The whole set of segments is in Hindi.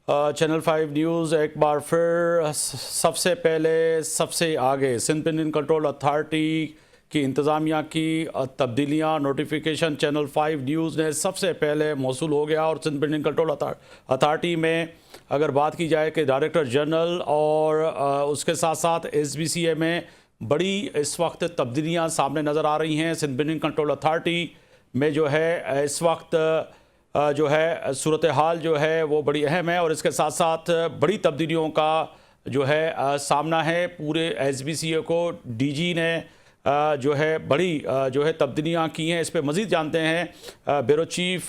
चैनल 5 न्यूज़ एक बार फिर सबसे पहले सबसे आगे सिंध पेंशन कंट्रोल अथॉरिटी की इंतज़ामिया की तब्दीलियाँ नोटिफिकेशन चैनल 5 न्यूज़ ने सबसे पहले मौसूल हो गया। और सिंध पेंशन कंट्रोल अथॉरिटी में अगर बात की जाए कि डायरेक्टर जनरल और उसके साथ साथ SBCA में बड़ी इस वक्त तब्दीलियाँ सामने नज़र आ रही हैं। सिंध पेंशन कंट्रोल अथॉरिटी में जो है इस वक्त जो है सूरत हाल जो है वो बड़ी अहम है और इसके साथ साथ बड़ी तब्दीलियों का जो है सामना है पूरे SBCA को। DG ने जो है बड़ी जो है तब्दीलियां की हैं। इस पे मज़ीद जानते हैं ब्यूरो चीफ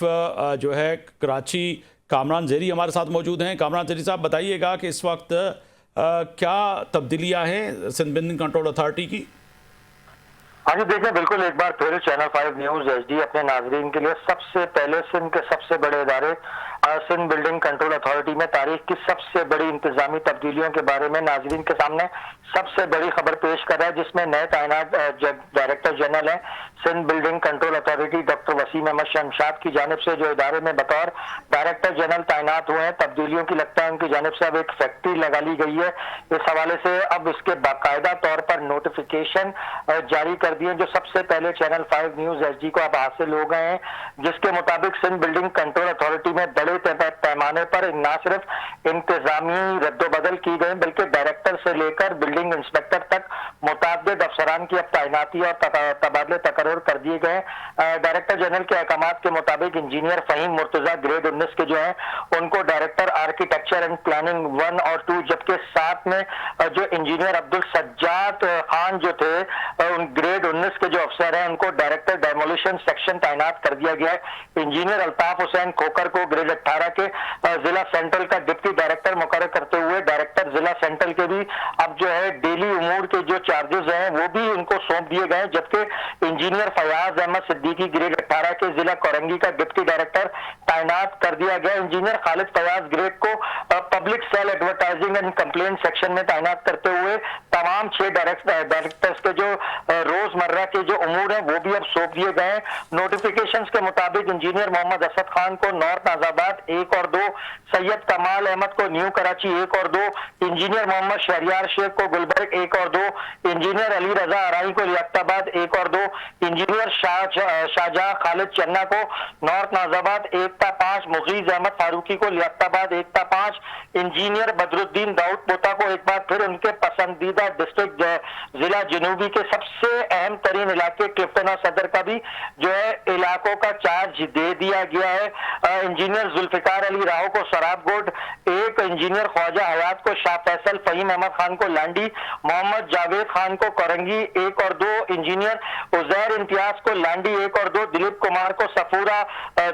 जो है कराची कामरान ज़ेरी हमारे साथ मौजूद हैं। कामरान ज़ेरी साहब, बताइएगा कि इस वक्त क्या तब्दीलियां हैं सिंध पेंशन कंट्रोल अथॉरिटी की। हाँ जी, देखिए बिल्कुल एक बार फिर चैनल 5 न्यूज HD अपने नाजरीन के लिए सबसे पहले सिंध के सबसे बड़े इदारे सिंध बिल्डिंग कंट्रोल अथॉरिटी में तारीख की सबसे बड़ी इंतजामी तब्दीलियों के बारे में नाजरीन के सामने सबसे बड़ी खबर पेश कर रहा है, जिसमें नए तैनात डायरेक्टर जनरल है Sindh building control authority doctor Waseem Ahmed Shamshad की जानिब से जो इदारे में बतौर डायरेक्टर जनरल तैनात हुए हैं। तब्दीलियों की लगता है उनकी जानिब से अब एक फैक्ट्री लगा ली गई है। इस हवाले से अब इसके बाकायदा तौर पर नोटिफिकेशन जारी कर दिए जो सबसे पहले चैनल 5 न्यूज HD को अब हासिल हो गए हैं, जिसके मुताबिक सिंध बिल्डिंग कंट्रोल अथॉरिटी में बड़े पैमाने पर न सिर्फ इंतजामी रद्दोबदल की गई बल्कि डायरेक्टर से लेकर बिल्डिंग इंस्पेक्टर तक मुताबिद अफसरान की अब तैनाती और तबादले तकर्रुर कर दिए गए। डायरेक्टर जनरल के अहकाम के मुताबिक इंजीनियर फहीम मुर्तजा ग्रेड 19 के जो है उनको डायरेक्टर आर्किटेक्चर एंड प्लानिंग 1 और 2, जबकि साथ में जो इंजीनियर अब्दुल सज्जाद खान जो थे उन ग्रेड 19 के जो अफसर हैं उनको डायरेक्टर डेमोलिशन सेक्शन तैनात कर दिया गया है। इंजीनियर अल्ताफ हुसैन खोकर को ग्रेड 18 के जिला सेंट्रल का डिप्टी डायरेक्टर मुकर्रर करते हुए डायरेक्टर जिला सेंट्रल के भी अब जो है डेली उमूर के जो चार्जेस हैं वो भी उनको सौंप दिए गए, जबकि इंजीनियर फयाज अहमद सिद्दीकी ग्रेड 18 के जिला कोरंगी का डिप्टी डायरेक्टर तैनात कर दिया गया। इंजीनियर खालिद फयाज ग्रेड को public sale advertising and complaint section में तैनात करते हुए तमाम 6 डायरेक्टर्स के जो रोजमर्रा के जो उमूर हैं वो भी अब सौंप दिए गए। नोटिफिकेशंस के मुताबिक इंजीनियर मोहम्मद असद खान को नॉर्थ नाजाबाद 1 और 2, सैयद कमाल अहमद को न्यू कराची 1 और 2, इंजीनियर मोहम्मद शहरियार शेख को गुलबर्ग 1 और 2, इंजीनियर अली रजा अराई को लियाकताबाद 1 और 2, इंजीनियर शाहजहां खालिद चन्ना को नॉर्थ नाजाबाद 1-5, मुगीज अहमद फारूकी को लियाकताबाद 1-5, इंजीनियर बदरुद्दीन दाऊद पोता को एक बार फिर उनके पसंदीदा डिस्ट्रिक्ट जिला जनूबी के सबसे अहम तरीन इलाके क्लिफ्टन और सदर का भी जो है इलाकों का चार्ज दे दिया गया है। इंजीनियर जुल्फिकार अली राव को सराबगोड 1, इंजीनियर ख्वाजा हयात को शाह फैसल, फहीम अहमद खान को लांडी, मोहम्मद जावेद खान को कोरंगी 1 और 2, इंजीनियर उजैर इम्तियाज को लांडी 1 और 2, दिलीप कुमार को सफूरा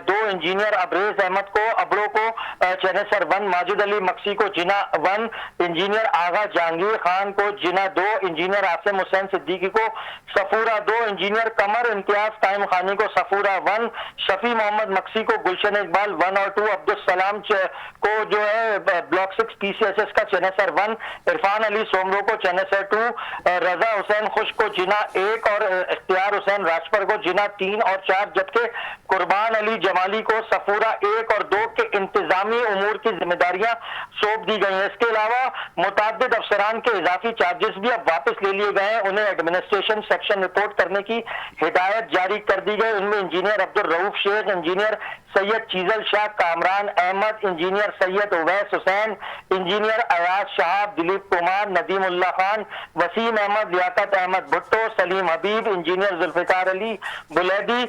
2, इंजीनियर अबरेज अहमद को अबड़ो को चेनेसर 1, माजिद अली मक्सी को जिना 1, इंजीनियर आगा जहांगीर खान को जिना 2, इंजीनियर आसिम हुसैन सिद्दीकी को सफूरा 2, इंजीनियर कमर इम्तियाज कायम खानी को सफूरा 1, शफी मोहम्मद मक्सी को गुलशन इकबाल 1 और 2, अब्दुल सलाम को जो है ब्लॉक 6 PCSS का चेनेसर 1, इरफान अली सोमरो को चेनेसर 2, रजा हुसैन खुश को जिना 1 और इख्तियार हुसैन राजपर को जिना 3 और 4, जबकि कुर्बान अली जमाली को सफूरा 1 और 2 के इंतजामी उमूर की जिम्मेदारियां सौंप दी गई हैं। इसके अलावा मुताद्दिद अफसरान के इजाफी चार्जेस भी अब वापस ले लिए गए हैं, उन्हें एडमिनिस्ट्रेशन सेक्शन रिपोर्ट करने की हिदायत जारी कर दी गई। उनमें engineer Abdul Rauf Sheikh, engineer Syed Cheezal Shah, Kamran Ahmed, engineer Syed Uvais Hussain, engineer Ayaz Shah, Dilip Kumar, Nadeemullah Khan, Waseem Ahmed, Liaquat Ahmed Bhutto, Salim Habib, engineer Zulfiqar Ali Buledi,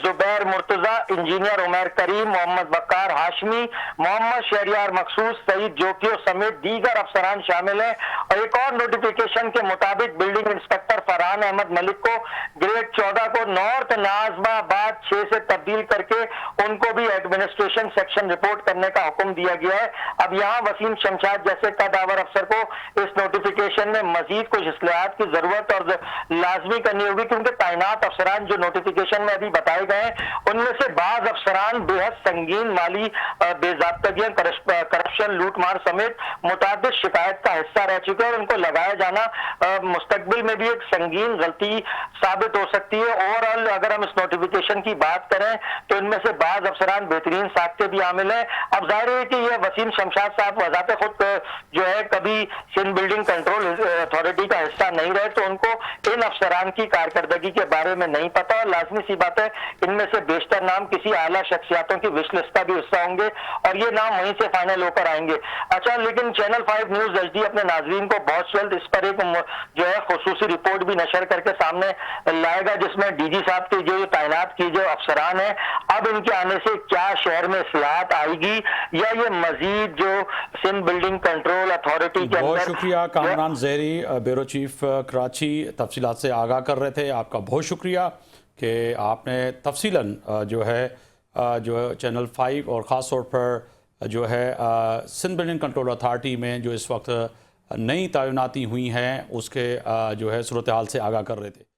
Zubair Murtaza, engineer Umar Karim, Mohammad Bakkar Hashmi, Mohammad Shahryar Makhsoos, Saeed जोकियो समेत दीगर अफसरान शामिल हैं। और एक और नोटिफिकेशन के मुताबिक बिल्डिंग इंस्पेक्टर फरहान अहमद मलिक को ग्रेड 14 को नॉर्थ नाजमाबाद 6 से तब्दील करके उनको भी एडमिनिस्ट्रेशन सेक्शन रिपोर्ट करने का हुक्म दिया गया है। अब यहाँ वसीम शमशाद जैसे कदावर अफसर को इस नोटिफिकेशन में मजीद कुछ इस्लाहात की जरूरत और लाजमी करनी होगी, क्योंकि तैनात अफसरान जो नोटिफिकेशन में अभी बताए गए हैं उनमें से बाज अफसरान बेहद संगीन माली बेजाब्तगियां, करप्शन, लूटमार समेत मुताबिद शिकायत का हिस्सा रह चुके हैं और उनको लगाया जाना मुस्तकबिल में भी एक संगीन गलती साबित हो सकती है। ओवरऑल अगर हम इस नोटिफिकेशन की बात करें तो इनमें से बाज अफसरान बेहतरीन साख्ते भी शामिल है। अब जाहिर है कि ये वसीम शमशाद साहब वजाते खुद जो है कभी सिंध बिल्डिंग कंट्रोल अथॉरिटी का हिस्सा नहीं रहे, तो उनको इन अफसरान की कारकर्दगी के बारे में नहीं पता। और लाजमी सी बात है इनमें से बेशतर नाम किसी आला शख्सियातों की विश लिस्ट का भी हिस्सा होंगे और ये नाम वहीं से फाइनल होकर आएंगे। अच्छा, लेकिन चैनल 5 न्यूज एचडी अपने नाजरीन को बहुत जल्द इस पर एक जो है खुसूसी रिपोर्ट भी नशर करके सामने लाएगा, जिसमें डीजी साहब के जो तैनात की जो अफसरान है, अब इनके आने से क्या शहर में इस्लाहत आएगी या ये मजीद जो सिंध बिल्डिंग कंट्रोल अथॉरिटी के बहुत अंदर। शुक्रिया कामरान जहरी, ब्यूरो चीफ कराची, तफसीलात से आगाह कर रहे थे। आपका बहुत शुक्रिया कि आपने तफसीलन जो है जो चैनल 5 और ख़ास तौर पर जो है सिंध बिल्डिंग कंट्रोल अथॉरिटी में जो इस वक्त नई तैनाती हुई हैं उसके जो है सूरत हाल से आगाह कर रहे थे।